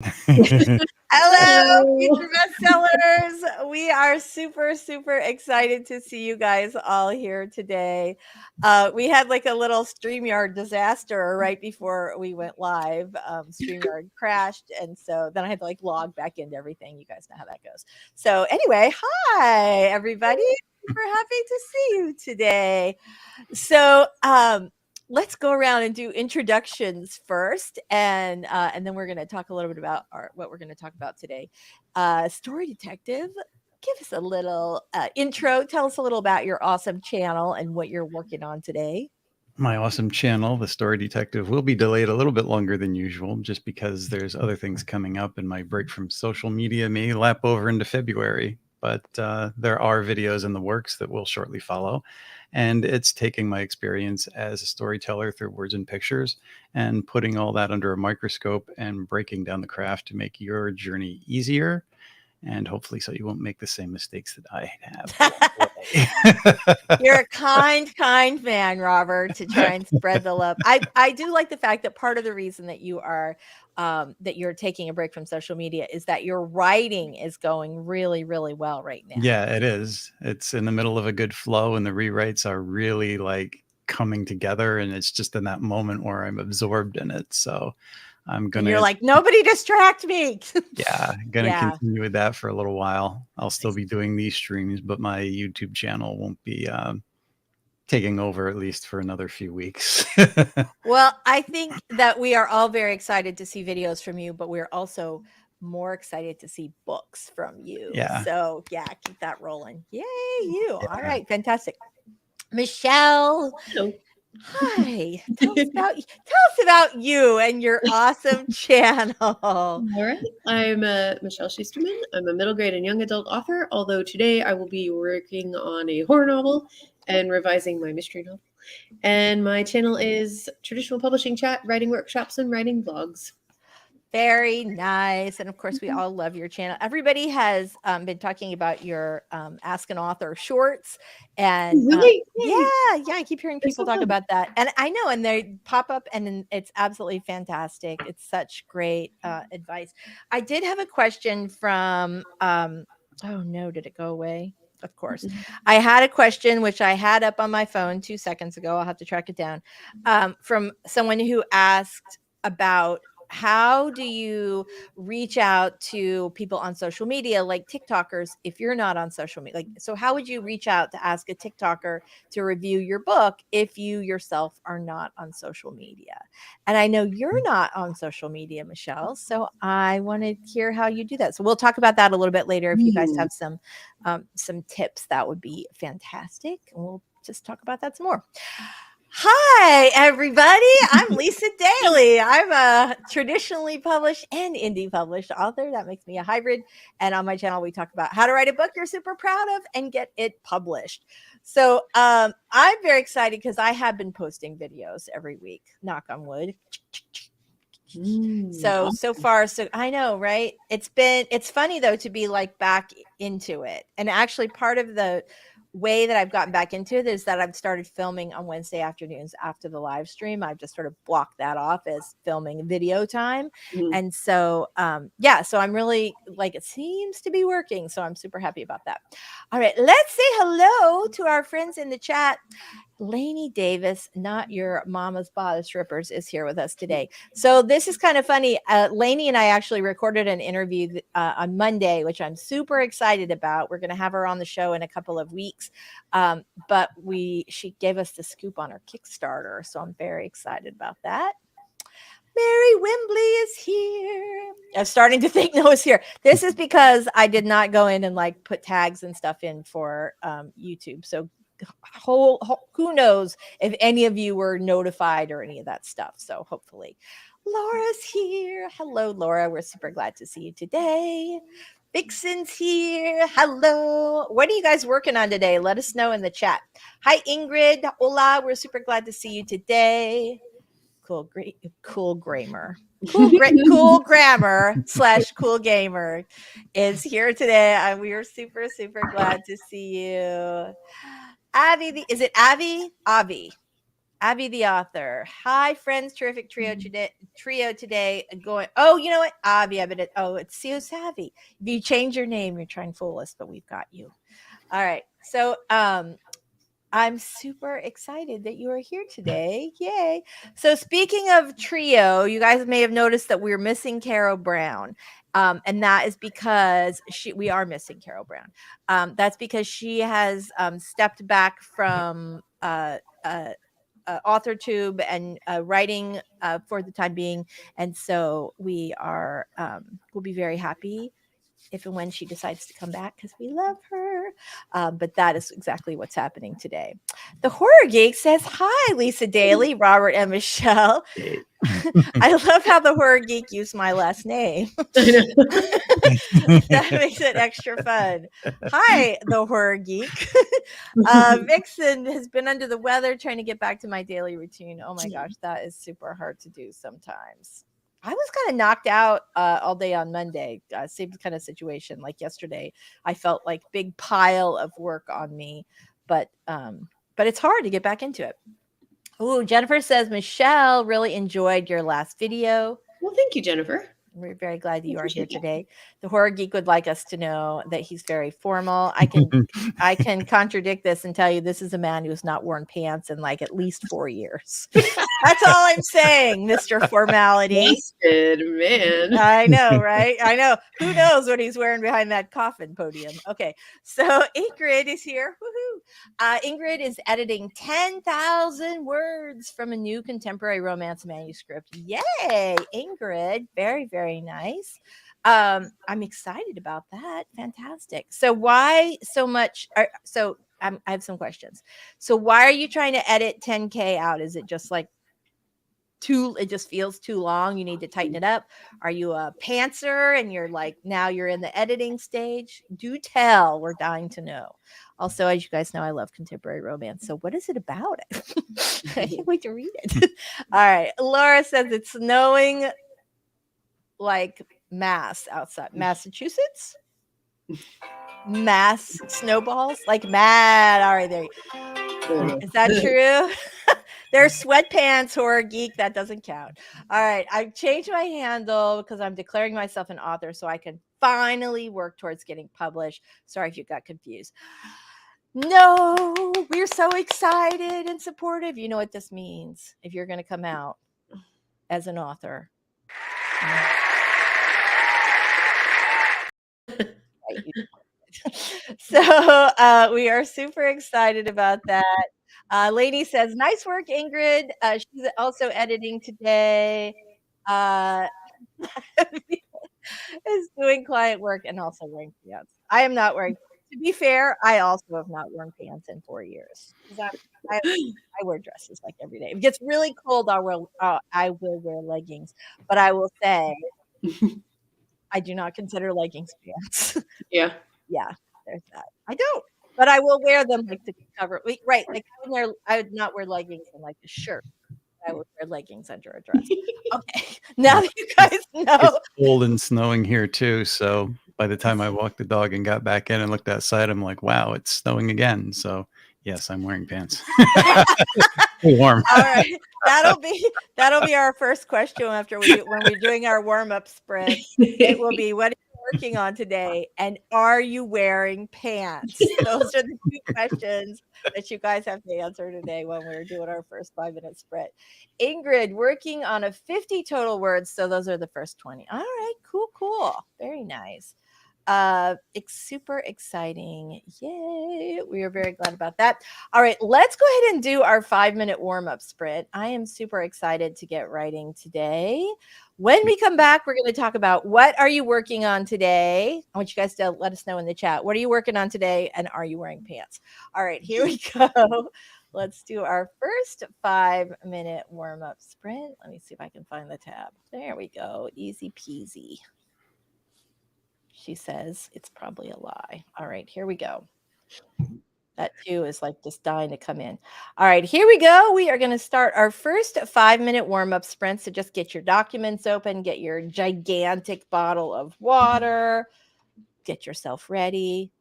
Hello, Hello. Future Bestsellers. We are super, super excited to see you guys all here today. We had like a little StreamYard disaster right before we went live. StreamYard crashed, and so then I had to like log back into everything. You guys know how that goes. So, anyway, hi, everybody. Super happy to see you today. So, let's go around and do introductions first, and then we're going to talk a little bit about what we're going to talk about today. Story Detective, give us a little intro. Tell us a little about your awesome channel and what you're working on today. My awesome channel, The Story Detective, will be delayed a little bit longer than usual just because there's other things coming up, and my break from social media may lap over into February. But there are videos in the works that will shortly follow. And it's taking my experience as a storyteller through words and pictures and putting all that under a microscope and breaking down the craft to make your journey easier. And hopefully, so you won't make the same mistakes that I have. You're a kind man, Robert, to try and spread the love. I do like the fact that part of the reason that you're taking a break from social media is that your writing is going really, really well right now. Yeah, it is. It's in the middle of a good flow, and the rewrites are really like coming together, and it's just in that moment where I'm absorbed in it. So I'm gonna. And you're like, nobody distract me. Yeah, gonna continue with that for a little while. I'll still be doing these streams, but my YouTube channel won't be taking over, at least for another few weeks. Well, I think that we are all very excited to see videos from you, but we're also more excited to see books from you. Yeah. So yeah, keep that rolling. Yay, you. Yeah. All right, fantastic. Michelle. Hello. Hi. Tell us about you and your awesome channel. All right. I'm Michelle Schusterman. I'm a middle grade and young adult author, although today I will be working on a horror novel and revising my mystery novel. And my channel is Traditional Publishing Chat, Writing Workshops, and Writing Vlogs. Very nice. And of course, we all love your channel. Everybody has been talking about your Ask an Author shorts. And really? Yeah, I keep hearing people talk about that. And I know, and they pop up and it's absolutely fantastic. It's such great advice. I did have a question from, oh no, did it go away? Of course. I had a question, which I had up on my phone 2 seconds ago. I'll have to track it down, from someone who asked about how do you reach out to people on social media, like TikTokers, if you're not on social media? Like, so how would you reach out to ask a TikToker to review your book if you yourself are not on social media? And I know you're not on social media, Michelle, so I want to hear how you do that. So we'll talk about that a little bit later. If you guys have some tips, that would be fantastic. And we'll just talk about that some more. Hi, everybody. I'm Lisa Daly. I'm a traditionally published and indie published author. That makes me a hybrid. And on my channel, we talk about how to write a book you're super proud of and get it published. So I'm very excited because I have been posting videos every week. Knock on wood. So far, so I know, right? It's funny though to be like back into it. And actually part of the way that I've gotten back into it is that I've started filming on Wednesday afternoons after the live stream. I've just sort of blocked that off as filming video time. And so, so I'm really like, it seems to be working. So I'm super happy about that. All right, let's say hello to our friends in the chat. Lainey Davis, not your mama's bodice rippers, is here with us today. So this is kind of funny. Lainey and I actually recorded an interview on Monday, which I'm super excited about. We're going to have her on the show in a couple of weeks. But she gave us the scoop on her Kickstarter. So I'm very excited about that. Mary Wembley is here. I'm starting to think Noah's here. This is because I did not go in and like put tags and stuff in for YouTube. So who knows if any of you were notified or any of that stuff. So hopefully Laura's here. Hello, Laura. We're super glad to see you today. Vixen's here. Hello. What are you guys working on today? Let us know in the chat. Hi, Ingrid. Hola. We're super glad to see you today. Cool grammar. Cool grammar / cool gamer is here today. We are super, super glad to see you. Abby, is it Abby? Avi. Abby the author. Hi, friends. Terrific trio today. Going. Oh, you know what, Abby? I bet it. Oh, it's So Savvy. If you change your name, you're trying to fool us, but we've got you. All right. So, I'm super excited that you are here today. Yay. So speaking of trio, you guys may have noticed that we're missing Carol Brown. And that is because we are missing Carol Brown. That's because she has stepped back from authortube and writing for the time being. And so we are, we'll be very happy if and when she decides to come back because we love her. But that is exactly what's happening today. The Horror Geek says, hi, Lisa Daly, Robert, and Michelle. I love how the Horror Geek used my last name. That makes it extra fun. Hi, the Horror Geek. Vixen has been under the weather trying to get back to my daily routine. Oh my gosh, that is super hard to do sometimes. I was kind of knocked out all day on Monday. Same kind of situation. Like yesterday, I felt like big pile of work on me, but it's hard to get back into it. Oh, Jennifer says, Michelle, really enjoyed your last video. Well, thank you, Jennifer. We're very glad that you are here today. The Horror Geek would like us to know that he's very formal. I can contradict this and tell you this is a man who has not worn pants in like at least 4 years. That's all I'm saying, Mr. Formality. Wasted, man. I know, right? I know. Who knows what he's wearing behind that coffin podium? Okay, so Ingrid is here. Woohoo! Ingrid is editing 10,000 words from a new contemporary romance manuscript. Yay, Ingrid! Very, very nice. I'm excited about that. Fantastic. So why so much? I have some questions. So why are you trying to edit 10K out? Is it just like it just feels too long? You need to tighten it up? Are you a pantser and you're like, now you're in the editing stage? Do tell. We're dying to know. Also, as you guys know, I love contemporary romance. So what is it about it? I can't wait to read it. All right. Laura says it's snowing like outside Massachusetts. Mass snowballs like mad. All right, there you go. Is that true? There's sweatpants, Horror Geek. That doesn't count. All right, I've changed my handle because I'm declaring myself an author so I can finally work towards getting published. Sorry if you got confused. No, we're so excited and supportive. You know what this means if you're going to come out as an author. So we are super excited about that. Lady says, nice work, Ingrid. She's also editing today. Is doing client work and also wearing pants. I am not wearing. To be fair, I also have not worn pants in 4 years. I wear dresses like every day. If it gets really cold, I will wear leggings. But I will say, I do not consider leggings pants. Yeah. Yeah, there's that. I don't, but I will wear them like to cover. Right, like I would not wear leggings and like a shirt. I would wear leggings under a dress. Okay, now that you guys know, it's cold and snowing here too. So by the time I walked the dog and got back in and looked outside, I'm like, wow, it's snowing again. So yes, I'm wearing pants. Warm. All right, that'll be our first question when we're doing our warm-up spread. It will be, what are you working on today, and are you wearing pants? Those are the two questions that you guys have to answer today when we're doing our first 5-minute spread. Ingrid, working on a 50 total words, so those are the first 20. All right, cool, very nice. It's super exciting. Yay. We are very glad about that. All right, let's go ahead and do our 5-minute warm-up sprint. I am super excited to get writing today. When we come back, we're going to talk about what are you working on today? I want you guys to let us know in the chat. What are you working on today? And are you wearing pants? All right, here we go. Let's do our first 5-minute warm-up sprint. Let me see if I can find the tab. There we go. Easy peasy. She says it's probably a lie. All right, here we go. That too is like just dying to come in. All right, here we go. We are going to start our first 5-minute warm-up sprint. So just get your documents open, get your gigantic bottle of water, get yourself ready,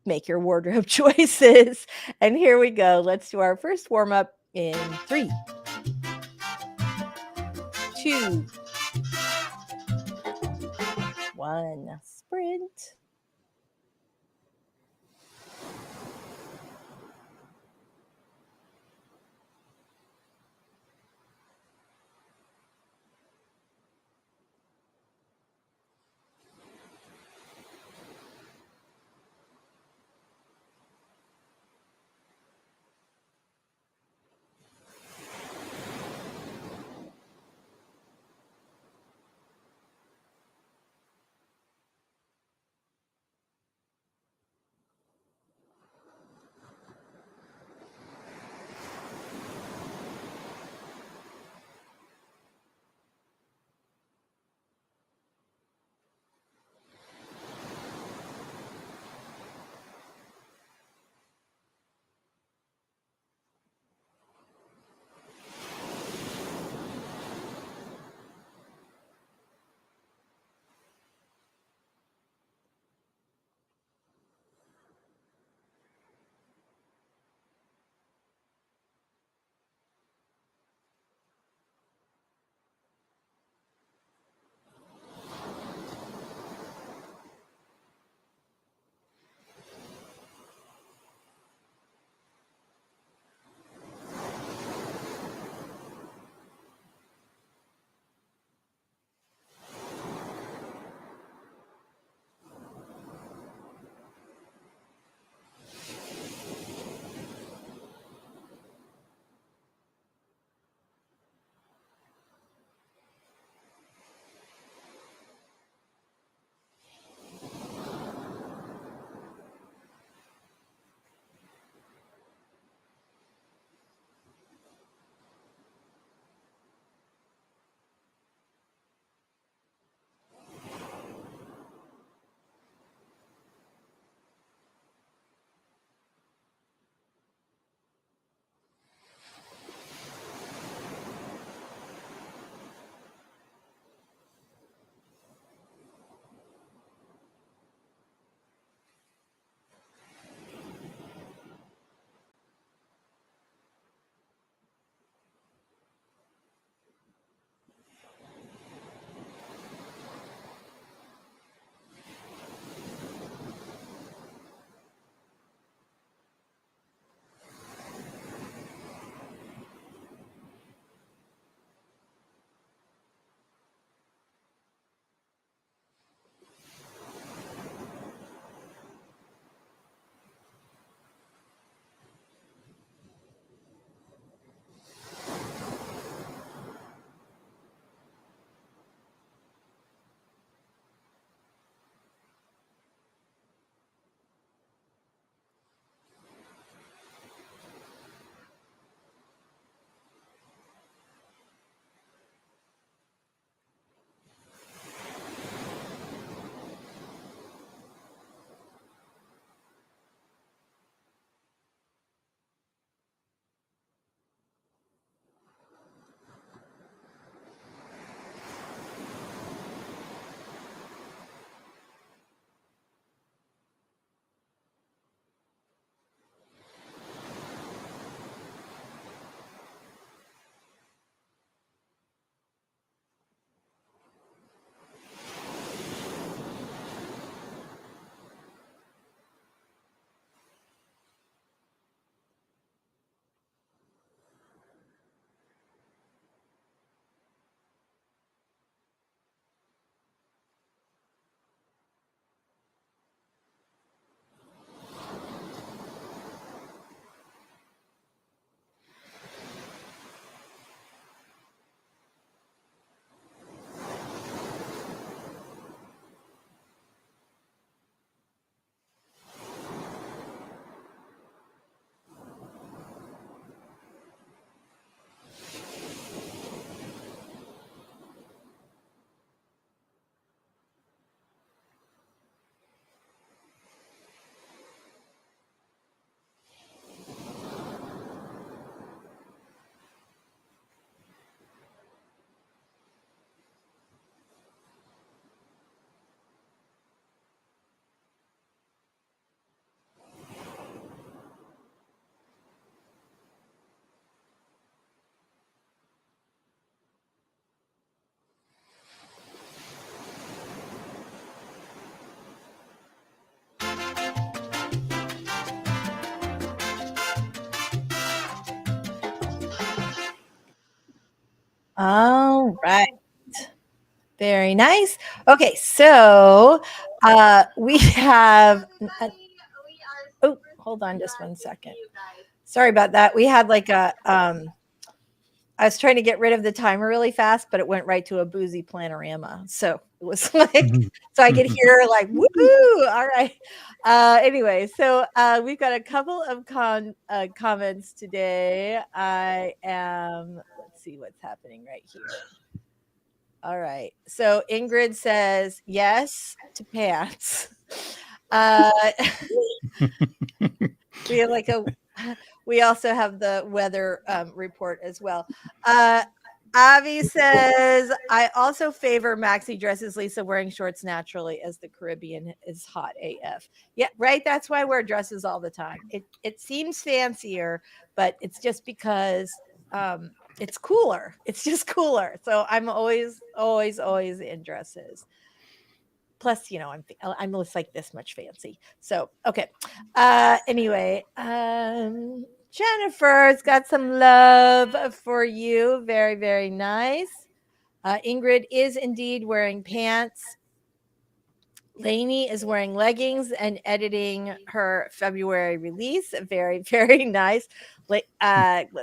make your wardrobe choices. And here we go. Let's do our first warm-up in 3, 2, 1. Sprint. All right. Very nice. Okay, so we have. Oh, hold on just one second. Sorry about that. We had like a. I was trying to get rid of the timer really fast, but it went right to a boozy panorama. So it was like, so I could hear like, woohoo! All right. Anyway, so we've got a couple of comments today. Let's see what's happening right here. All right. So Ingrid says yes to pants. We have like we also have the weather report as well. Avi says, I also favor maxi dresses, Lisa, wearing shorts naturally as the Caribbean is hot AF. Yeah, right. That's why I wear dresses all the time. It seems fancier, but it's just because it's cooler. It's just cooler. So I'm always in dresses. Plus, you know, I'm just like this much fancy. So okay. Anyway, Jennifer's got some love for you. Very, very nice. Ingrid is indeed wearing pants. Lainey is wearing leggings and editing her February release. Very, very nice. Let's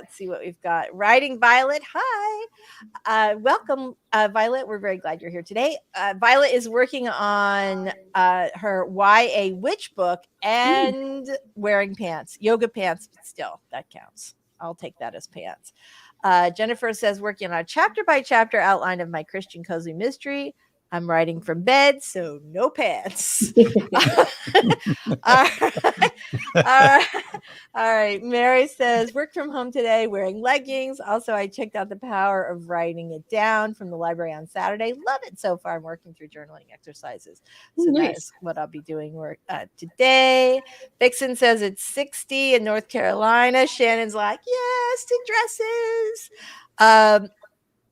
see what we've got. Writing Violet. Hi. Welcome, Violet. We're very glad you're here today. Violet is working on her YA witch book and wearing pants, yoga pants, but still, that counts. I'll take that as pants. Jennifer says, working on a chapter by chapter outline of my Christian cozy mystery. I'm writing from bed, so no pants. All right. Mary says, work from home today, wearing leggings. Also, I checked out The Power of Writing It Down from the library on Saturday. Love it so far. I'm working through journaling exercises. So nice. That is what I'll be doing today. Vixen says it's 60 in North Carolina. Shannon's like, yes, to dresses.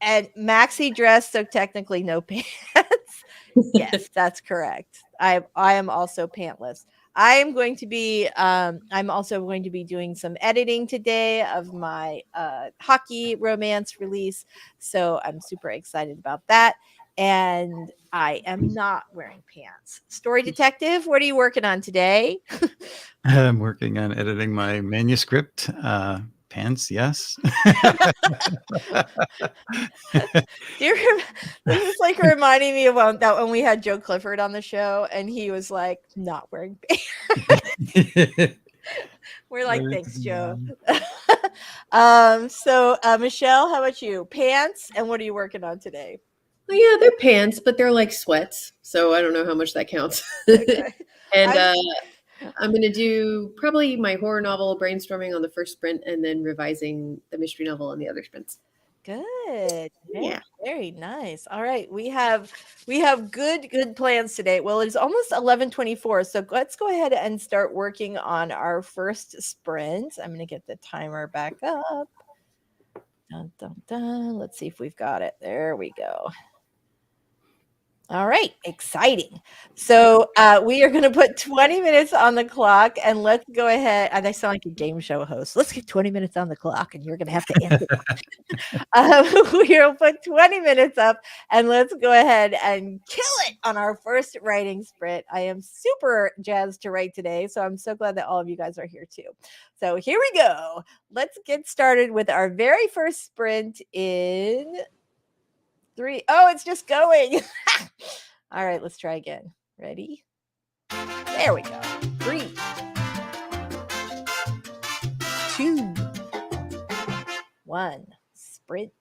And maxi dress, so technically no pants. Yes, that's correct. I am also pantless. I'm also going to be doing some editing today of my hockey romance release. So I'm super excited about that. And I am not wearing pants. Story Detective, what are you working on today? I'm working on editing my manuscript. Pants, yes. This is like reminding me of that when we had Joe Clifford on the show and he was like not wearing pants. We're like, thanks, Joe. So Michelle, how about you? Pants, and what are you working on today? Well, yeah, they're pants, but they're like sweats, so I don't know how much that counts. Okay. And I'm going to do probably my horror novel brainstorming on the first sprint and then revising the mystery novel on the other sprints. Good. Yeah. Very nice. All right. We have good plans today. Well, it's almost 11:24, so let's go ahead and start working on our first sprint. I'm going to get the timer back up. Dun, dun, dun. Let's see if we've got it. There we go. All right, exciting. So we are going to put 20 minutes on the clock, and let's go ahead. And I sound like a game show host. Let's get 20 minutes on the clock, and you're going to have to end it. We'll put 20 minutes up, and let's go ahead and kill it on our first writing sprint. I am super jazzed to write today, so I'm so glad that all of you guys are here too. So here we go. Let's get started with our very first sprint in 3. Oh, it's just going. All right, let's try again. Ready? There we go. 3, 2, 1. Sprint.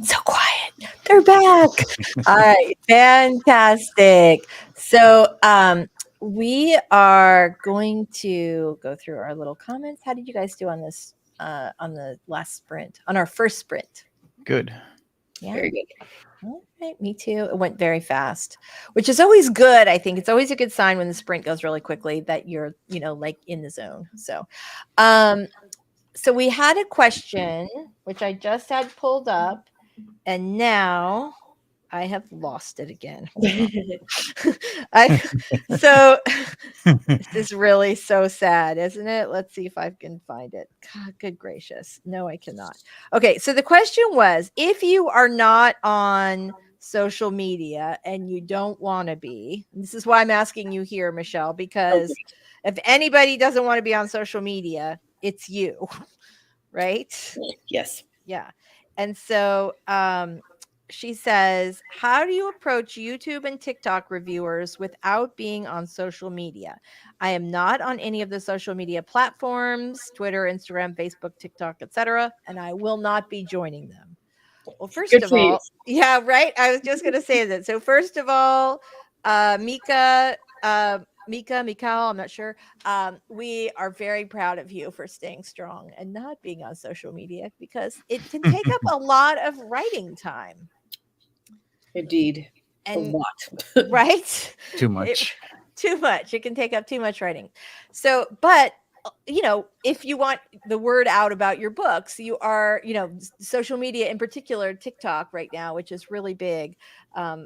So quiet. They're back. All right. Fantastic. So we are going to go through our little comments. How did you guys do on this on the last sprint? On our first sprint? Good. Yeah. Very good. All right, me too. It went very fast, which is always good. I think it's always a good sign when the sprint goes really quickly that you're, like in the zone. So we had a question which I just had pulled up, and now I have lost it again. So this is really so sad, isn't it? Let's see if I can find it. God, good gracious. No, I cannot. Okay, so the question was, if you are not on social media and you don't want to be, this is why I'm asking you here, Michelle, because if anybody doesn't want to be on social media, it's you, right? Yes. Yeah. And so she says, how do you approach YouTube and TikTok reviewers without being on social media? I am not on any of the social media platforms, Twitter, Instagram, Facebook, TikTok, etc., and I will not be joining them. Well, first Good of for you. all, yeah, right. I was just going to say that. So first of all, Mika, Mikal, I'm not sure. We are very proud of you for staying strong and not being on social media, because it can take up a lot of writing time. Indeed. And a lot. right? Too much. Too much. It can take up too much writing. So, but if you want the word out about your books, you are, social media, in particular TikTok right now, which is really big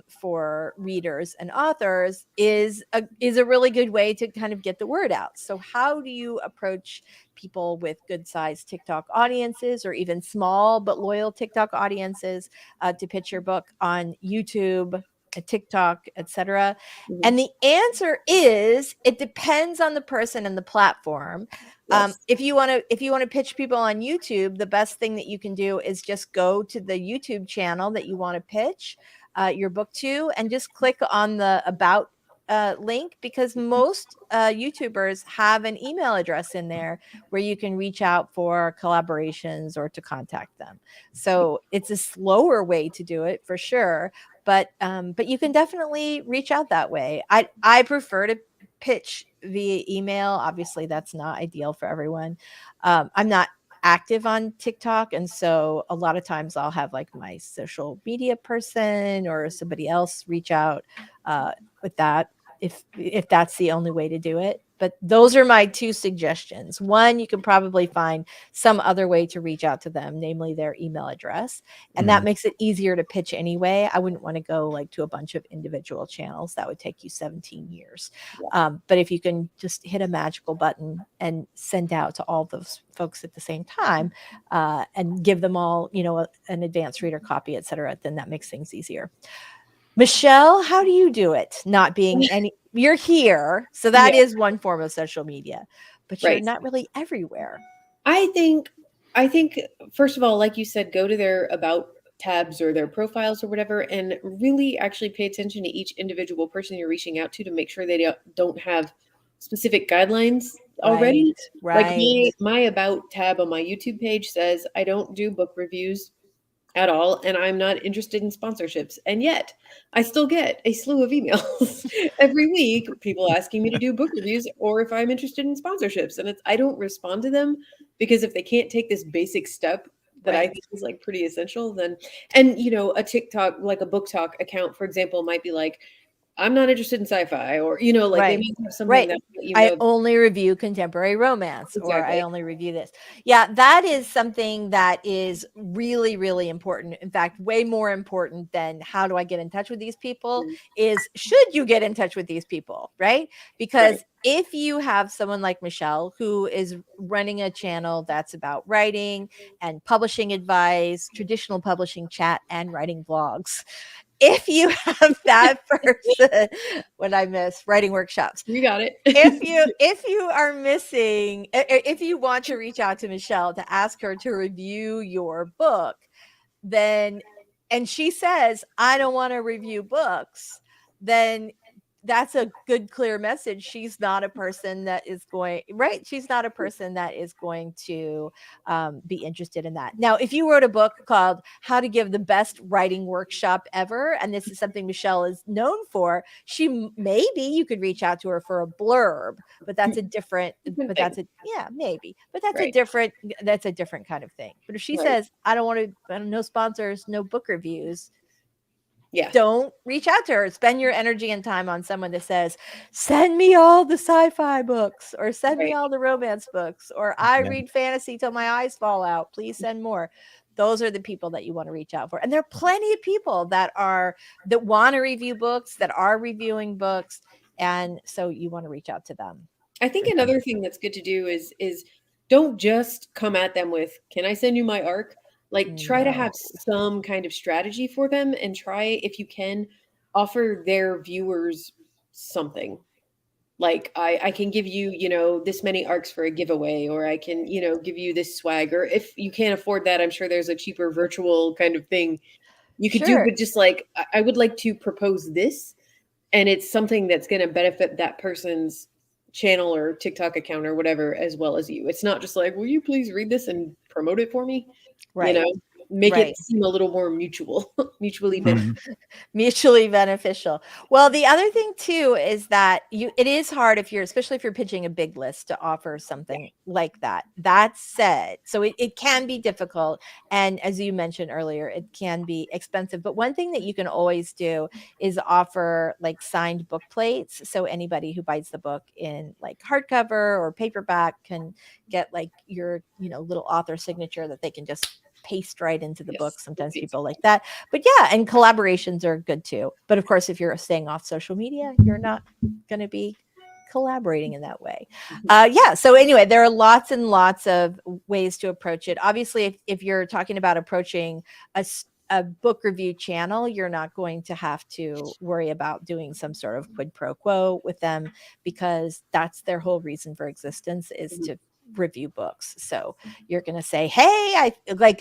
for readers and authors, is a really good way to kind of get the word out. So how do you approach people with good sized TikTok audiences, or even small but loyal TikTok audiences, to pitch your book on YouTube, TikTok, etc.? Mhm. And the answer is, it depends on the person and the platform. Yes. If you want to pitch people on YouTube, the best thing that you can do is just go to the YouTube channel that you want to pitch your book to, and just click on the about link, because most YouTubers have an email address in there where you can reach out for collaborations or to contact them. So it's a slower way to do it for sure, but you can definitely reach out that way. I prefer to pitch via email. Obviously, that's not ideal for everyone. I'm not active on TikTok, and so a lot of times I'll have like my social media person or somebody else reach out with that, if that's the only way to do it. But those are my two suggestions. One, you can probably find some other way to reach out to them, namely their email address. And that makes it easier to pitch anyway. I wouldn't want to go like to a bunch of individual channels. That would take you 17 years. But if you can just hit a magical button and send out to all those folks at the same time, and give them all, an advanced reader copy, et cetera, then that makes things easier. Michelle, how do you do it? Not being you're here. So that is one form of social media, but you're not really everywhere. I think first of all, like you said, go to their about tabs or their profiles or whatever, and really actually pay attention to each individual person you're reaching out to make sure they don't have specific guidelines already. Right. Like my about tab on my YouTube page says I don't do book reviews at all, and I'm not interested in sponsorships. And yet I still get a slew of emails every week, people asking me to do book reviews or if I'm interested in sponsorships. And I don't respond to them, because if they can't take this basic step that I think is like pretty essential, then, and a TikTok, like a book talk account, for example, might be like, I'm not interested in sci-fi, or they might have something that I only review contemporary romance, or I only review this. Yeah, that is something that is really, really important. In fact, way more important than how do I get in touch with these people is, should you get in touch with these people, right? Because if you have someone like Michelle, who is running a channel that's about writing and publishing advice, traditional publishing chat, and writing blogs, if you have that person, when I miss writing workshops, you got it. if you are missing, if you want to reach out to Michelle to ask her to review your book, then, and she says, I don't want to review books, then that's a good, clear message. She's not a person that is going, right? She's not a person that is going to be interested in that. Now, if you wrote a book called How to Give the Best Writing Workshop Ever, and this is something Michelle is known for, maybe you could reach out to her for a blurb, but that's a different, but that's a, yeah, maybe, but that's a different kind of thing. But if she says, I don't want to, no sponsors, no book reviews, don't reach out to her. Spend your energy and time on someone that says, send me all the sci-fi books, or send me all the romance books, or I read fantasy till my eyes fall out. Please send more. Those are the people that you want to reach out for. And there are plenty of people that want to review books, that are reviewing books. And so you want to reach out to them. I think another thing that's good to do is don't just come at them with, can I send you my ARC? Like, try to have some kind of strategy for them, and try, if you can, offer their viewers something. Like, I can give you, this many ARCs for a giveaway, or I can, give you this swag, or if you can't afford that, I'm sure there's a cheaper virtual kind of thing you could do, but just like, I would like to propose this, and it's something that's going to benefit that person's channel or TikTok account or whatever, as well as you. It's not just like, will you please read this and promote it for me? Right. Make it seem a little more mutually beneficial. Mutually beneficial. Well, the other thing too is that it is hard especially if you're pitching a big list, to offer something like that. That said, so it can be difficult. And as you mentioned earlier, it can be expensive. But one thing that you can always do is offer like signed book plates. So anybody who buys the book in like hardcover or paperback can get like your, little author signature that they can just paste right into the book. Sometimes people like that, but and collaborations are good too. But of course, if you're staying off social media, you're not going to be collaborating in that way. So anyway, there are lots and lots of ways to approach it. Obviously, if you're talking about approaching a book review channel, you're not going to have to worry about doing some sort of quid pro quo with them, because that's their whole reason for existence, is to review books. So you're going to say, hey,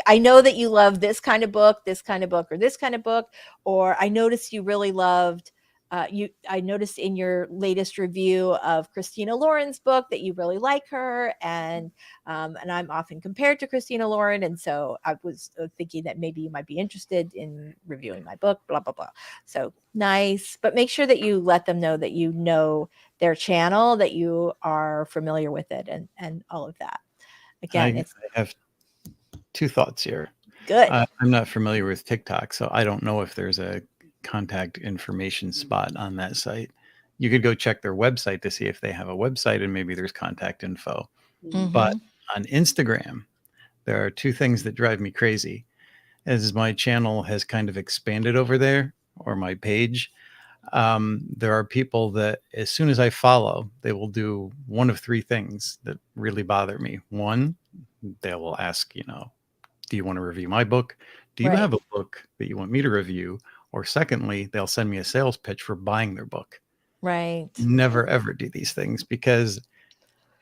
I know that you love this kind of book, or this kind of book, or I noticed you really loved I noticed in your latest review of Christina Lauren's book that you really like her, and I'm often compared to Christina Lauren, and so I was thinking that maybe you might be interested in reviewing my book, blah blah blah. So nice, but make sure that you let them know that you know their channel, that you are familiar with it, and all of that. Again, I have two thoughts here. Good. I'm not familiar with TikTok, so I don't know if there's a contact information spot on that site. You could go check their website to see if they have a website, and maybe there's contact info. But on Instagram, there are two things that drive me crazy. As my channel has kind of expanded over there, or my page, there are people that as soon as I follow, they will do one of three things that really bother me. One, they will ask, do you want to review my book? Do you have a book that you want me to review? Or secondly, they'll send me a sales pitch for buying their book. Right. Never, ever do these things, because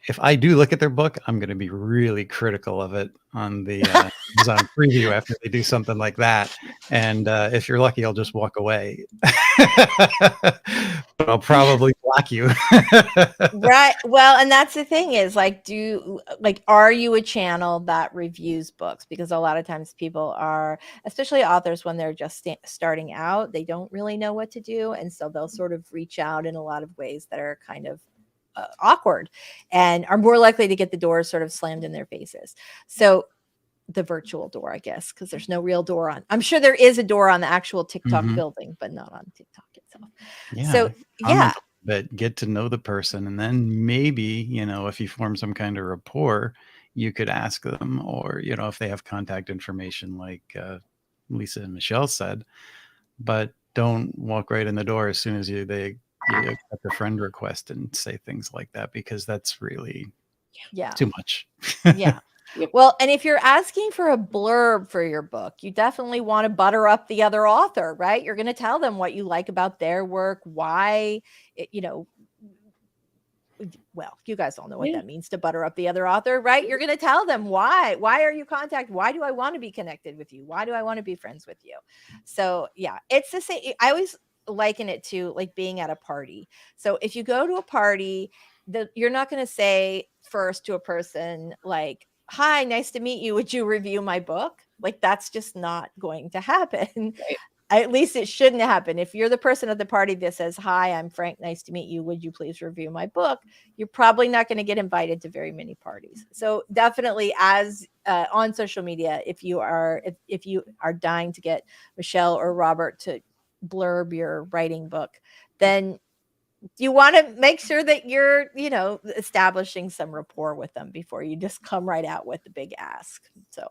if I do look at their book, I'm going to be really critical of it on the Amazon preview after they do something like that. And if you're lucky, I'll just walk away. But I'll probably block you. Right. Well, and that's the thing is are you a channel that reviews books? Because a lot of times people are, especially authors, when they're just starting out, they don't really know what to do. And so they'll sort of reach out in a lot of ways that are kind of awkward, and are more likely to get the doors sort of slammed in their faces. So the virtual door, I guess, because there's no real door on. I'm sure there is a door on the actual TikTok building, but not on TikTok itself. Yeah. So but get to know the person, and then maybe, if you form some kind of rapport, you could ask them, or, if they have contact information like Lisa and Michelle said, but don't walk right in the door as soon as they accept a friend request and say things like that, because that's really too much. Yeah. Well, and if you're asking for a blurb for your book, you definitely want to butter up the other author, right? You're going to tell them what you like about their work, why, well, you guys all know what that means, to butter up the other author, right? You're going to tell them why are you contacted? Why do I want to be connected with you? Why do I want to be friends with you? So yeah, it's the same. I always liken it to like being at a party. So if you go to a party, you're not going to say first to a person like, "Hi, nice to meet you. Would you review my book?" Like that's just not going to happen. Right. At least it shouldn't happen. If you're the person at the party that says, "Hi, I'm Frank. Nice to meet you. Would you please review my book?" You're probably not going to get invited to very many parties. So definitely, as on social media, if you are dying to get Michelle or Robert to blurb your writing book, then you want to make sure that you're, establishing some rapport with them before you just come right out with the big ask. So.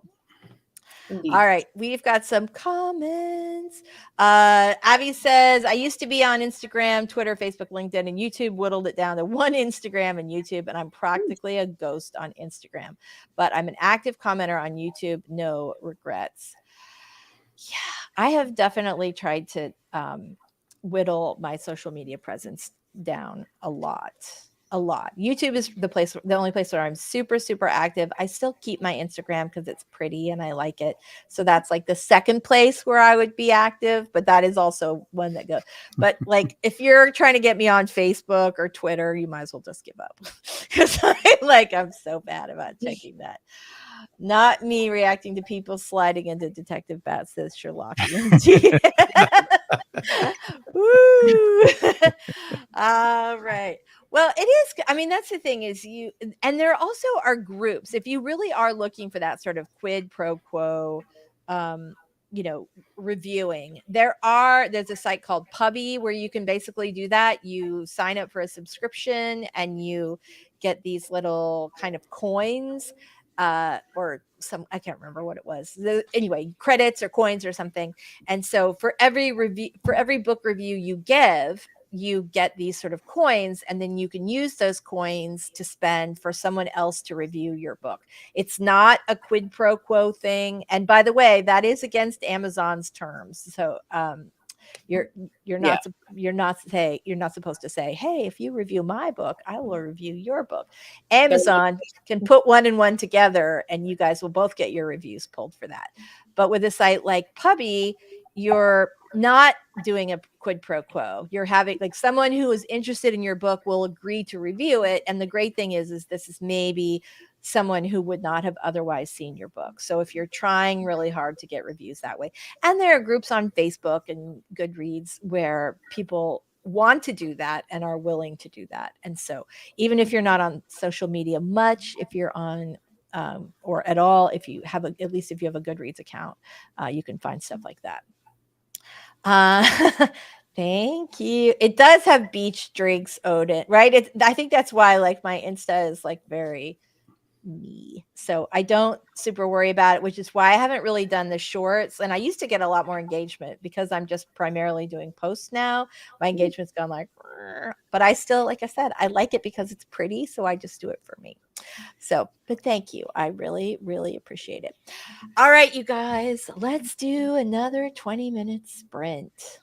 Indeed. All right, we've got some comments. Abby says, I used to be on Instagram, Twitter, Facebook, LinkedIn, and YouTube, whittled it down to one Instagram and YouTube, and I'm practically a ghost on Instagram. But I'm an active commenter on YouTube, no regrets. Yeah, I have definitely tried to whittle my social media presence down a lot. YouTube is the only place where I'm super, super active. I still keep my Instagram because it's pretty and I like it. So that's like the second place where I would be active, but that is also one that goes. But like if you're trying to get me on Facebook or Twitter, you might as well just give up because I'm so bad about checking that. Not me reacting to people sliding into Detective Bat, says Sherlock EMT. Woo! All right. Well, it is. I mean, that's the thing is and there also are groups. If you really are looking for that sort of quid pro quo, reviewing, there's a site called Pubby where you can basically do that. You sign up for a subscription and you get these little kind of coins, or I can't remember what it was. Anyway, credits or coins or something. And so for every book review you give, you get these sort of coins, and then you can use those coins to spend for someone else to review your book. It's not a quid pro quo thing. And by the way, that is against Amazon's terms. So you're not supposed to say, "Hey, if you review my book, I will review your book." Amazon can put one and one together and you guys will both get your reviews pulled for that. But with a site like Pubby, you're not doing a quid pro quo. You're having like someone who is interested in your book will agree to review it. And the great thing is this is maybe someone who would not have otherwise seen your book. So if you're trying really hard to get reviews that way, and there are groups on Facebook and Goodreads where people want to do that and are willing to do that. And so even if you're not on social media much, if you're on or at all, if you have at least if you have a Goodreads account, you can find stuff like that. Thank you. It does have beach drinks, Odin, right? I think that's why like my Insta is like very me. So I don't super worry about it, which is why I haven't really done the shorts. And I used to get a lot more engagement because I'm just primarily doing posts now. My engagement's gone like, but I still, like I said, I like it because it's pretty. So I just do it for me. So, but thank you. I really, really appreciate it. All right, you guys, let's do another 20-minute sprint.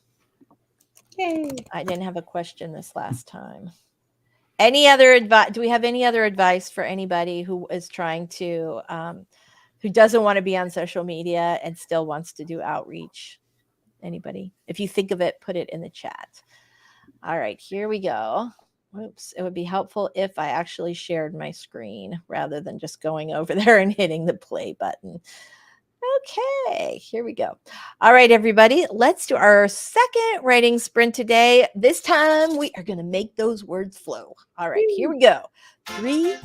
Yay. I didn't have a question this last time. Any other advice? Do we have any other advice for anybody who is trying to, who doesn't want to be on social media and still wants to do outreach? Anybody? If you think of it, put it in the chat. All right, here we go. Oops, it would be helpful if I actually shared my screen rather than just going over there and hitting the play button. Okay, here we go. All right, everybody, let's do our second writing sprint today. This time we are going to make those words flow. All right, here we go. 3,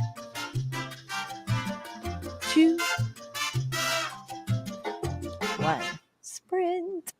2, 1, sprint.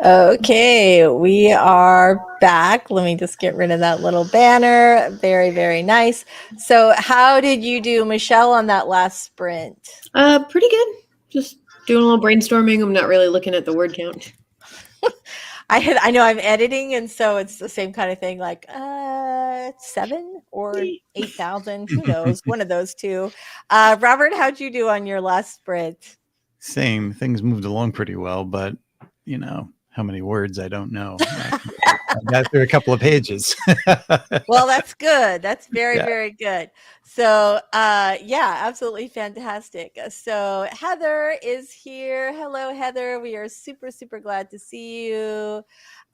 Okay, we are back. Let me just get rid of that little banner. Very, very nice. So, how did you do, Michelle, on that last sprint? Pretty good. Just doing a little brainstorming. I'm not really looking at the word count. I know I'm editing, and so it's the same kind of thing, like 7 or 8,000, who knows, one of those two. Robert, how'd you do on your last sprint? Same. Things moved along pretty well, but how many words I don't know. I got through a couple of pages. Well, that's good. That's very, Yeah. very good. So, yeah, absolutely fantastic. So, Heather is here. Hello, Heather. We are super, super glad to see you.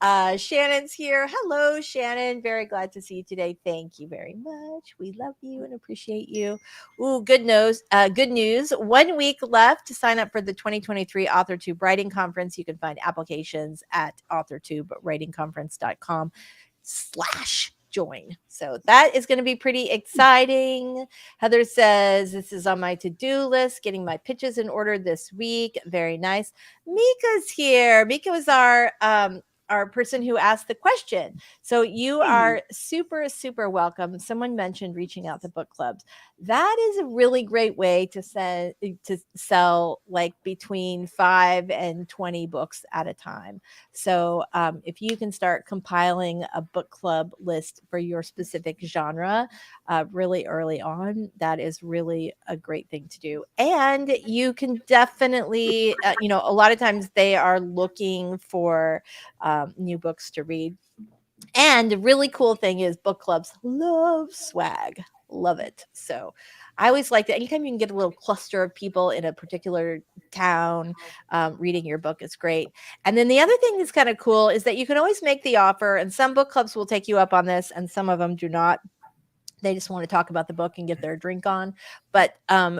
Shannon's here. Hello, Shannon. Very glad to see you today. Thank you very much. We love you and appreciate you. Ooh, good news. Good news. 1 week left to sign up for the 2023 AuthorTube Writing Conference. You can find applications at authortubewritingconference.com/join. So that is going to be pretty exciting. Heather says, this is on my to-do list, getting my pitches in order this week. Very nice. Mika's here. Mika was our person who asked the question. So you are super, super welcome. Someone mentioned reaching out to book clubs. That is a really great way to sell like between 5 and 20 books at a time. So if you can start compiling a book club list for your specific genre really early on, that is really a great thing to do. And you can definitely, a lot of times they are looking for new books to read. And the really cool thing is book clubs love swag. Love it. So I always like that. Anytime you can get a little cluster of people in a particular town reading your book is great. And then the other thing that's kind of cool is that you can always make the offer, and some book clubs will take you up on this and some of them do not. They just want to talk about the book and get their drink on. But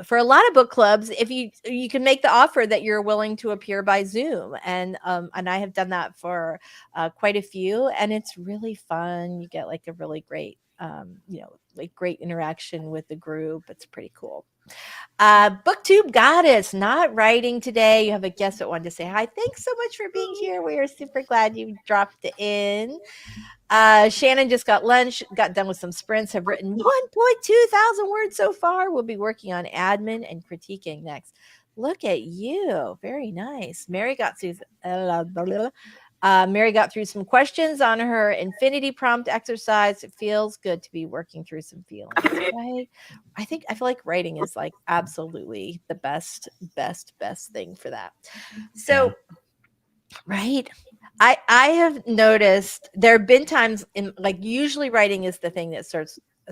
for a lot of book clubs, if you can make the offer that you're willing to appear by Zoom, and I have done that for quite a few, and it's really fun. You get like a really great like great interaction with the group. It's pretty cool. BookTube Goddess, not writing today. You have a guest that wanted to say hi. Thanks so much for being here. We are super glad you dropped in. Shannon just got lunch, got done with some sprints, have written 1.2 thousand words so far. We'll be working on admin and critiquing next. Look at you. Very nice. Mary got through some questions on her infinity prompt exercise. It feels good to be working through some feelings, right? I feel like writing is like absolutely the best thing for that. So, right. I have noticed there have been times in, like, usually writing is the thing that sort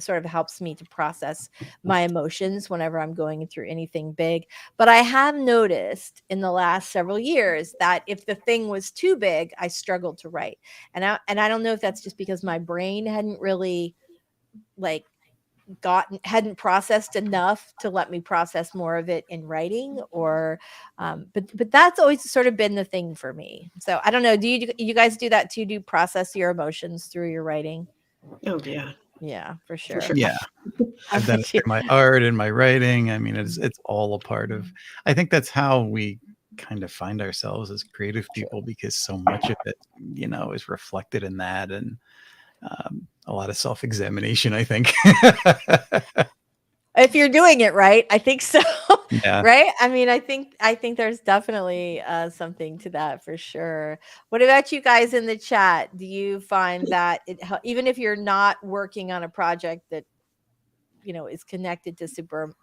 of helps me to process my emotions whenever I'm going through anything big. But I have noticed in the last several years that if the thing was too big, I struggled to write. And I don't know if that's just because my brain hadn't really like hadn't processed enough to let me process more of it in writing, or but that's always sort of been the thing for me. So I don't know, do you guys do that too? Do you process your emotions through your writing? Oh Yeah, for sure. Yeah. I've done it through my art and my writing. I mean, it's all a part of, I think that's how we kind of find ourselves as creative people, because so much of it, is reflected in that, and a lot of self-examination, I think. If you're doing it right, I think so. Yeah. Right? I mean, I think there's definitely something to that for sure. What about you guys in the chat? Do you find that even if you're not working on a project that is connected to super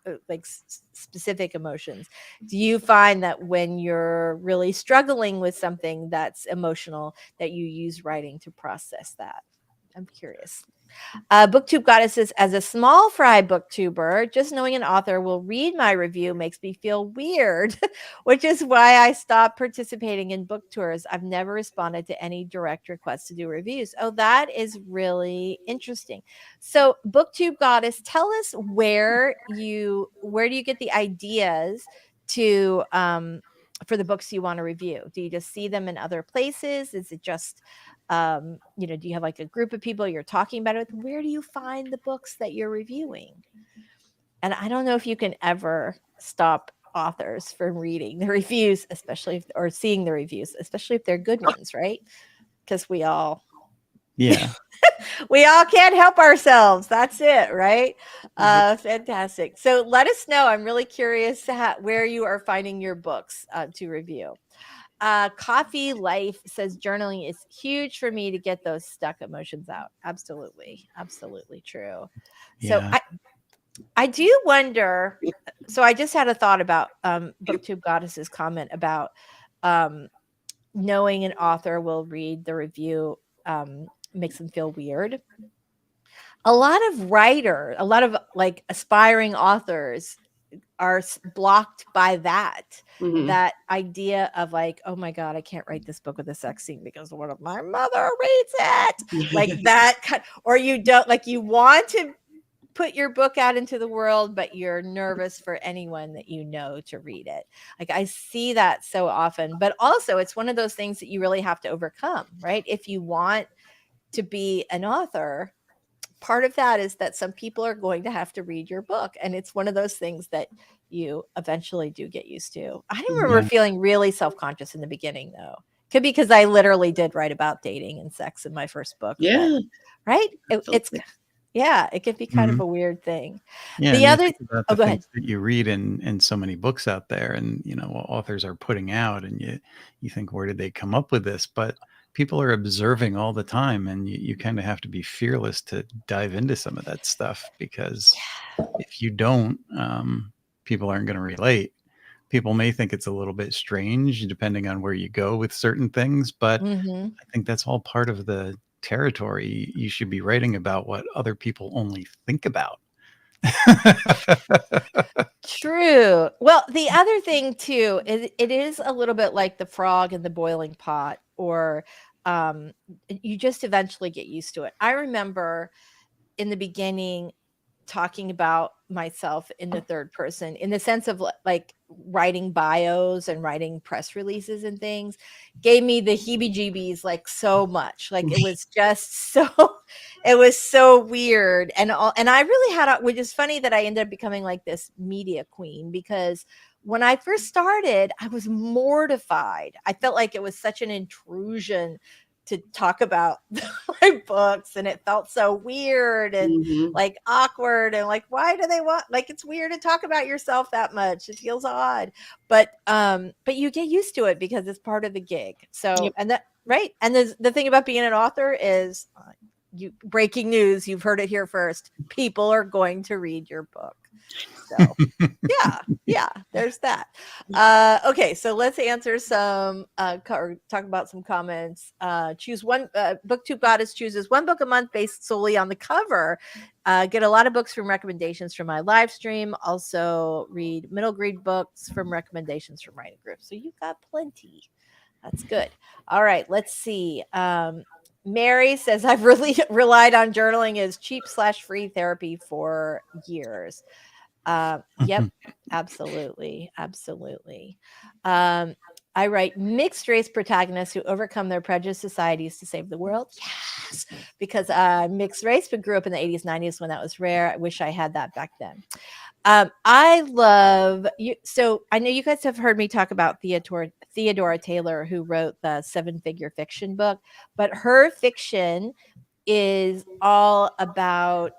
specific emotions, do you find that when you're really struggling with something that's emotional, that you use writing to process that? I'm curious. BookTube Goddess says, as a small fry booktuber, just knowing an author will read my review makes me feel weird, which is why I stopped participating in book tours. I've never responded to any direct requests to do reviews. Oh, that is really interesting. So, BookTube Goddess, tell us where do you get the ideas to for the books you want to review? Do you just see them in other places? Is it just do you have like a group of people you're talking about it with? Where do you find the books that you're reviewing? And I don't know if you can ever stop authors from reading the reviews, or seeing the reviews, especially if they're good ones, right? Because we all can't help ourselves. That's it, right? Fantastic. So let us know. I'm really curious where you are finding your books to review. Coffee Life says journaling is huge for me to get those stuck emotions out. Absolutely true. So I do wonder. So I just had a thought about BookTube Goddess's comment about knowing an author will read the review makes them feel weird. A lot of like aspiring authors are blocked by that idea of like, oh my God, I can't write this book with a sex scene because what if my mother reads it? Like that, or you don't, like, you want to put your book out into the world, but you're nervous for anyone that you know to read it. Like, I see that so often, but also it's one of those things that you really have to overcome, right? If you want to be an author, part of that is that some people are going to have to read your book. And it's one of those things that you eventually do get used to. I remember feeling really self-conscious in the beginning, though. Could be because I literally did write about dating and sex in my first book. Yeah. But, right? It can be kind of a weird thing. Yeah. The other, go ahead. That you read in so many books out there, and authors are putting out, and you think, where did they come up with this? But people are observing all the time, and you kind of have to be fearless to dive into some of that stuff, because if you don't, people aren't going to relate. People may think it's a little bit strange depending on where you go with certain things, but I think that's all part of the territory. You should be writing about what other people only think about. True. Well, the other thing too is it is a little bit like the frog in the boiling pot, or you just eventually get used to it. I remember in the beginning talking about myself in the third person, in the sense of like writing bios and writing press releases and things, gave me the heebie-jeebies, like, so much. Like, it was just it was so weird. And I really which is funny that I ended up becoming like this media queen, because when I first started, I was mortified. I felt like it was such an intrusion to talk about my books, and it felt so weird and like awkward, and like, why do they want, like, it's weird to talk about yourself that much. It feels odd, but you get used to it because it's part of the gig. So, and that, right. And the thing about being an author is breaking news, you've heard it here first. People are going to read your book. So yeah, there's that. Okay, so let's answer some or talk about some comments. Choose one. BookTube Goddess chooses one book a month based solely on the cover. Get a lot of books from recommendations from my live stream. Also read middle grade books from recommendations from writing groups. So you've got plenty. That's good. All right, let's see. Mary says, I've really relied on journaling as cheap/free therapy for years. Yep, absolutely. I write mixed race protagonists who overcome their prejudiced societies to save the world. Yes, because mixed race, but grew up in the 80s, 90s when that was rare. I wish I had that back then. I love you. So I know you guys have heard me talk about Theodora Taylor, who wrote the 7-figure fiction book, but her fiction is all about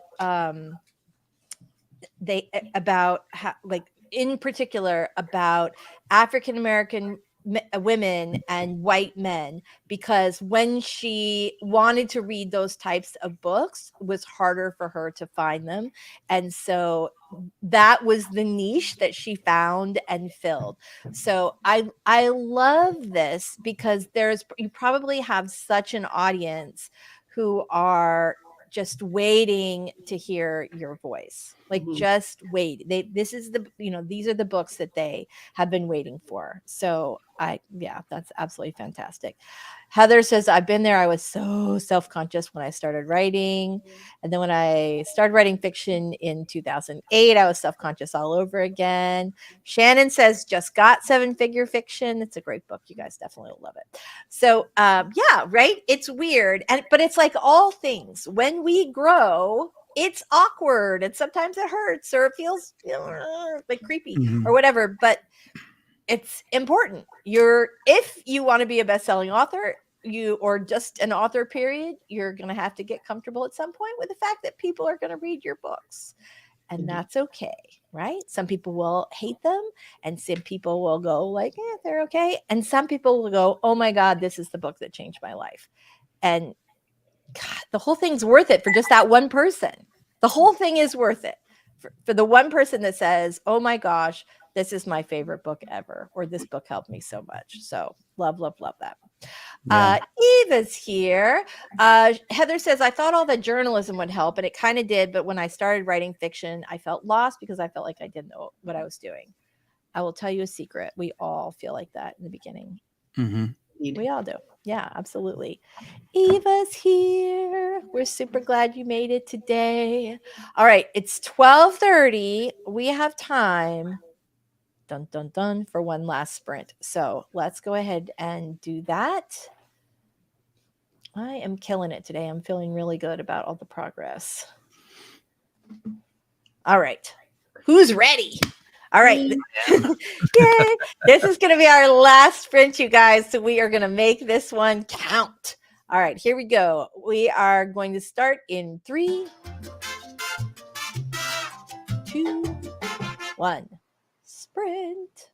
in particular about African American women and white men, because when she wanted to read those types of books, it was harder for her to find them. And so that was the niche that she found and filled. So I love this, because you probably have such an audience who are just waiting to hear your voice, like just wait. These are the books that they have been waiting for. So that's absolutely fantastic. Heather says, I've been there. I was so self-conscious when I started writing. And then when I started writing fiction in 2008, I was self-conscious all over again. Shannon says, just got 7-figure fiction. It's a great book. You guys definitely will love it. So right. It's weird. But it's like all things. When we grow, it's awkward and sometimes it hurts or it feels like creepy Mhm. or whatever, but it's important. If you want to be a best-selling author, or just an author period, you're going to have to get comfortable at some point with the fact that people are going to read your books, and that's okay, right? Some people will hate them, and some people will go like, they're okay, and some people will go, oh my God, this is the book that changed my life. And God, the whole thing's worth it for just that one person. The whole thing is worth it for the one person that says, oh my gosh, this is my favorite book ever, or this book helped me so much. So love, love, love that. Yeah. Eva's here. Heather says, I thought all the journalism would help, and it kind of did. But when I started writing fiction, I felt lost because I felt like I didn't know what I was doing. I will tell you a secret. We all feel like that in the beginning. Mhm. We all do. Yeah, absolutely. Eva's here. We're super glad you made it today. All right, it's 12:30. We have time, dun dun dun, for one last sprint. So let's go ahead and do that. I am killing it today. I'm feeling really good about all the progress. All right. Who's ready? All right. Yay. This is going to be our last sprint, you guys. So we are going to make this one count. All right, here we go. We are going to start in 3, 2, 1. Sprint.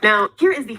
Now, here is the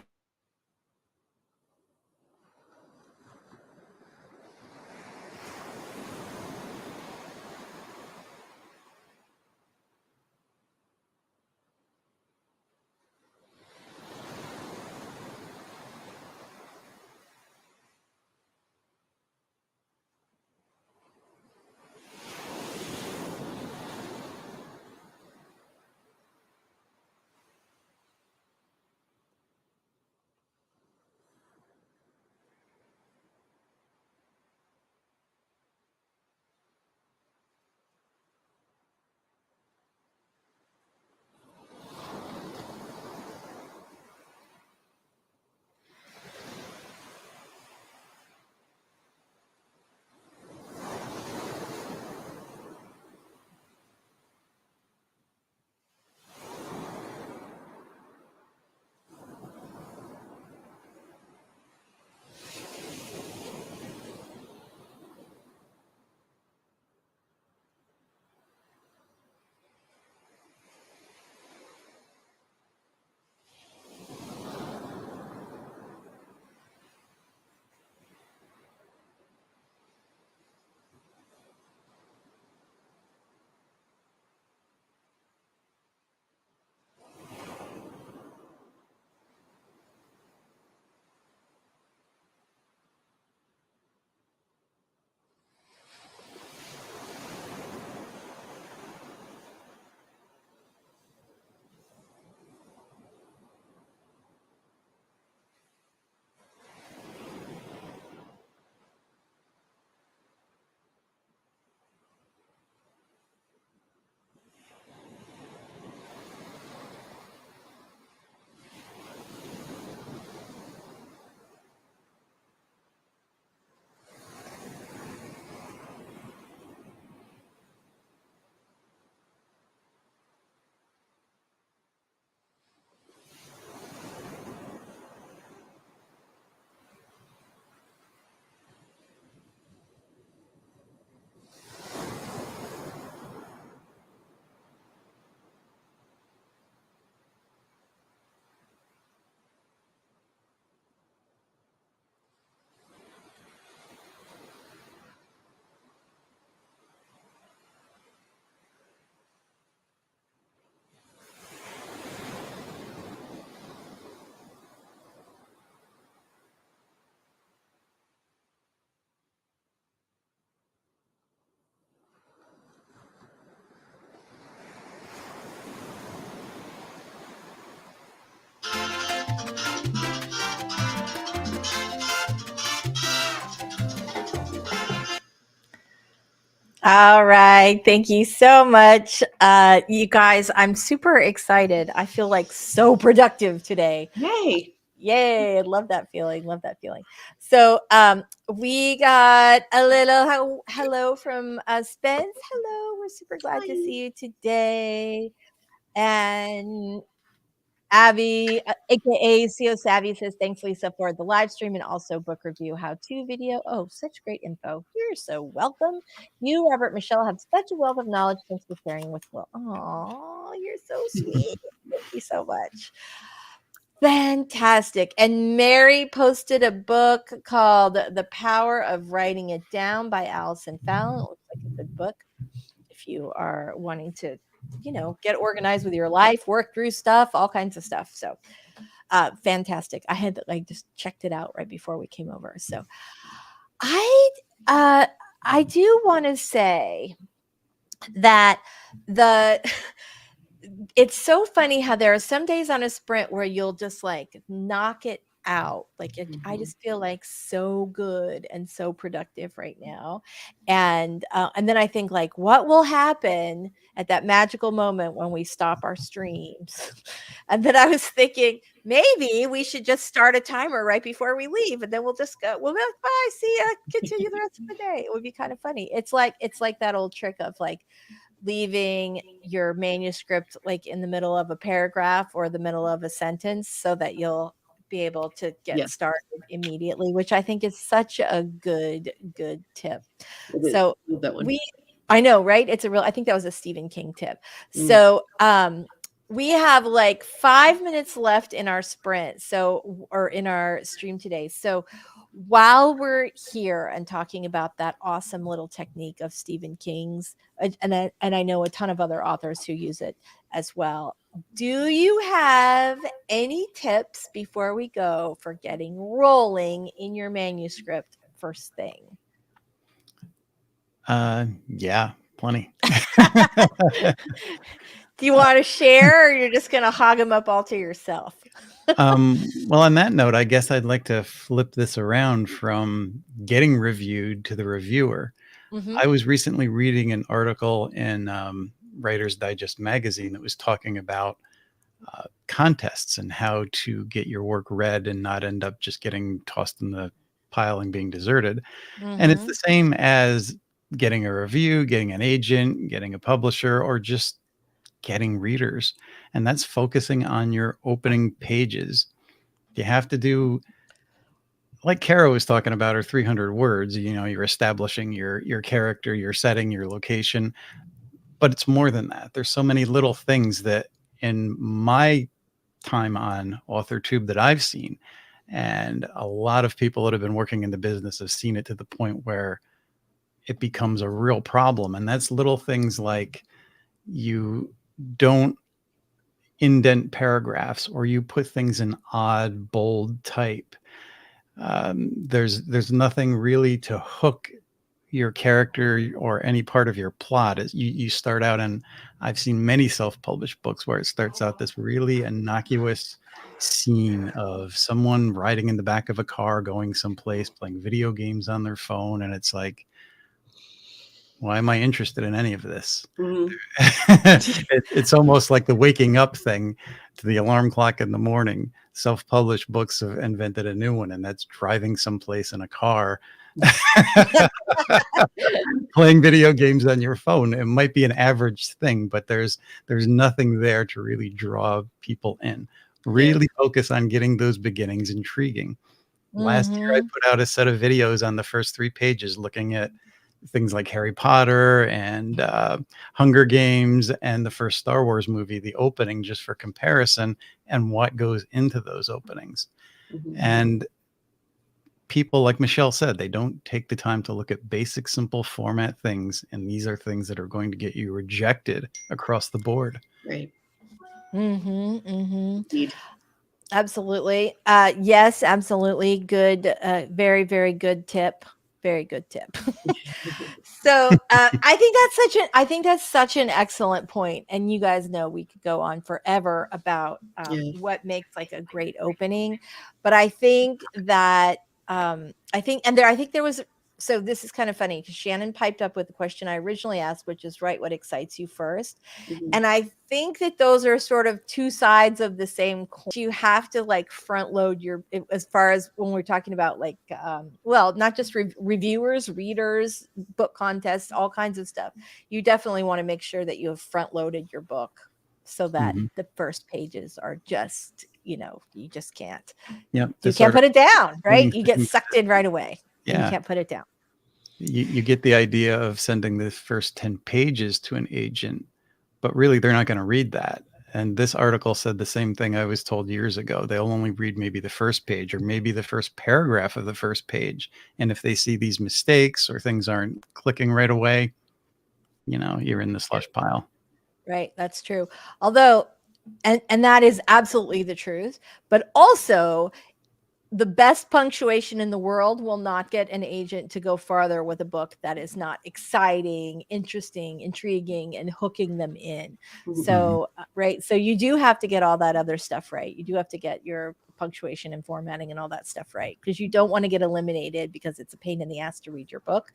All right. Thank you so much. You guys, I'm super excited. I feel like so productive today. Yay! Yay. Love that feeling. Love that feeling. So we got a little hello from Spence. Hello. We're super glad to see you today. And Abby, aka CO Savvy, says, thanks, Lisa, for the live stream and also book review how-to video. Oh, such great info. You're so welcome. You, Robert, Michelle, have such a wealth of knowledge. Thanks for sharing with Will. Oh, you're so sweet. Thank you so much. Fantastic. And Mary posted a book called The Power of Writing It Down by Allison Fallon. It looks like a good book if you are wanting to, get organized with your life, work through stuff, all kinds of stuff. So fantastic. I had just checked it out right before we came over. So I do want to say that it's so funny how there are some days on a sprint where you'll just knock it out. I just feel like so good and so productive right now. And then I think what will happen at that magical moment when we stop our streams? And then I was thinking maybe we should just start a timer right before we leave, and then we'll just go, well, bye, see ya, continue the rest of the day. It would be kind of funny. It's like that old trick of leaving your manuscript in the middle of a paragraph or the middle of a sentence so that you'll be able to get started immediately, which I think is such a good tip. So that one. I know, right? I think that was a Stephen King tip. So we have like 5 minutes left in our sprint, so, or in our stream today. So while we're here and talking about that awesome little technique of Stephen King's, and I know a ton of other authors who use it as well, do you have any tips before we go for getting rolling in your manuscript first thing? Yeah, plenty. Do you want to share, or you're just going to hog them up all to yourself? Well, on that note, I guess I'd like to flip this around from getting reviewed to the reviewer. Mhm. I was recently reading an article in Writer's Digest magazine that was talking about contests and how to get your work read and not end up just getting tossed in the pile and being deserted. And it's the same as getting a review, getting an agent, getting a publisher, or just getting readers. And that's focusing on your opening pages. You have to do, like Kara was talking about, her 300 words. You know, you're establishing your character, your setting, your location, but it's more than that. There's so many little things that in my time on authortube that I've seen, and a lot of people that have been working in the business have seen it to the point where it becomes a real problem. And that's little things like you don't indent paragraphs, or you put things in odd, bold type. There's nothing really to hook your character or any part of your plot. Is you start out, and I've seen many self-published books where it starts out this really innocuous scene of someone riding in the back of a car going someplace, playing video games on their phone, and it's like, why am I interested in any of this? It's almost like the waking up thing to the alarm clock in the morning. Self-published books have invented a new one, and that's driving someplace in a car playing video games on your phone. It might be an average thing, but there's nothing there to really draw people in. Really focus on getting those beginnings intriguing. Last year I put out a set of videos on the first 3 pages looking at things like Harry Potter and Hunger Games and the first Star Wars movie, the opening, just for comparison, and what goes into those openings. And people, like Michelle said, they don't take the time to look at basic, simple format things. And these are things that are going to get you rejected across the board. Right. Absolutely. Yes, absolutely. Good. Very, very good tip. Very good tip. So I think that's such an excellent point. And you guys know we could go on forever about what makes like a great opening. But I think that I think there was, so this is kind of funny because Shannon piped up with the question I originally asked, which is write what excites you first. And I think that those are sort of two sides of the same coin. You have to like front load your, as far as when we're talking about like, well, not just reviewers, readers, book contests, all kinds of stuff. You definitely want to make sure that you have front loaded your book so that the first pages are just, you know, you just can't. Yep. You can't put it down, right? You get sucked in right away. Yeah. You can't put it down. You get the idea of sending the first 10 pages to an agent, but really they're not going to read that. And this article said the same thing I was told years ago. They'll only read maybe the first page or maybe the first paragraph of the first page. And if they see these mistakes or things aren't clicking right away, you know, you're in the slush pile. Right. That's true. Although, and that is absolutely the truth, but also the best punctuation in the world will not get an agent to go farther with a book that is not exciting, interesting, intriguing, and hooking them in. So, right. So you do have to get all that other stuff right. You do have to get your punctuation and formatting and all that stuff right, because you don't want to get eliminated because it's a pain in the ass to read your book.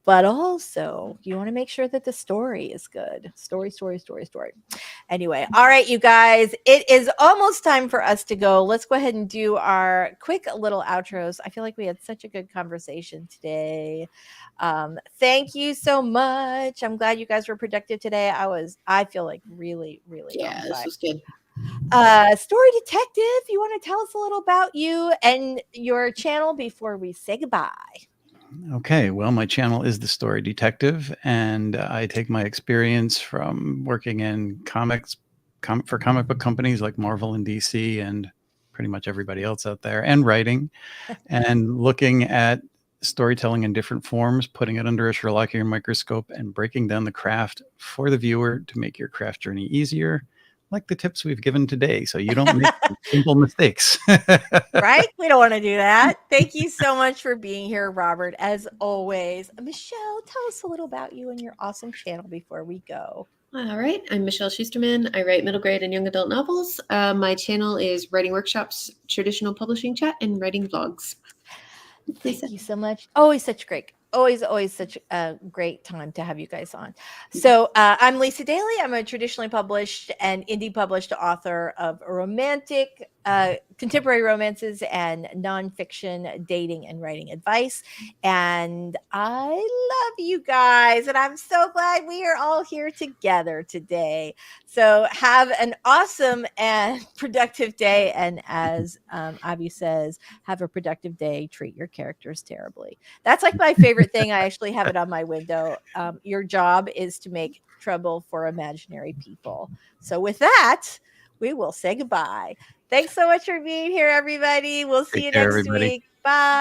But also, you want to make sure that the story is good. Story. Anyway, all right, you guys, it is almost time for us to go. Let's go ahead and do our quick little outros. I feel like we had such a good conversation today. Thank you so much. I'm glad you guys were productive today. I feel like really, really. Yeah, this was good. Story Detective, you want to tell us a little about you and your channel before we say goodbye? Okay, well, my channel is The Story Detective, and I take my experience from working in comics for comic book companies like Marvel and DC and pretty much everybody else out there, and writing, and looking at storytelling in different forms, putting it under a Sherlockian microscope, and breaking down the craft for the viewer to make your craft journey easier, like the tips we've given today, so you don't make simple mistakes. Right? We don't want to do that. Thank you so much for being here, Robert, as always. Michelle, tell us a little about you and your awesome channel before we go. All right, I'm Michelle Schusterman. I write middle grade and young adult novels. My channel is Writing Workshops, Traditional Publishing Chat, and Writing Vlogs. Thank you so much. Always such great. Always such a great time to have you guys on. So I'm Lisa Daly. I'm a traditionally published and indie published author of romantic, contemporary romances and nonfiction dating and writing advice. And I love you guys. And I'm so glad we are all here together today. So have an awesome and productive day. And as Avi says, have a productive day. Treat your characters terribly. That's like my favorite thing. I actually have it on my window. Your job is to make trouble for imaginary people. So with that, we will say goodbye. Thanks so much for being here, everybody. We'll see you next week. Bye.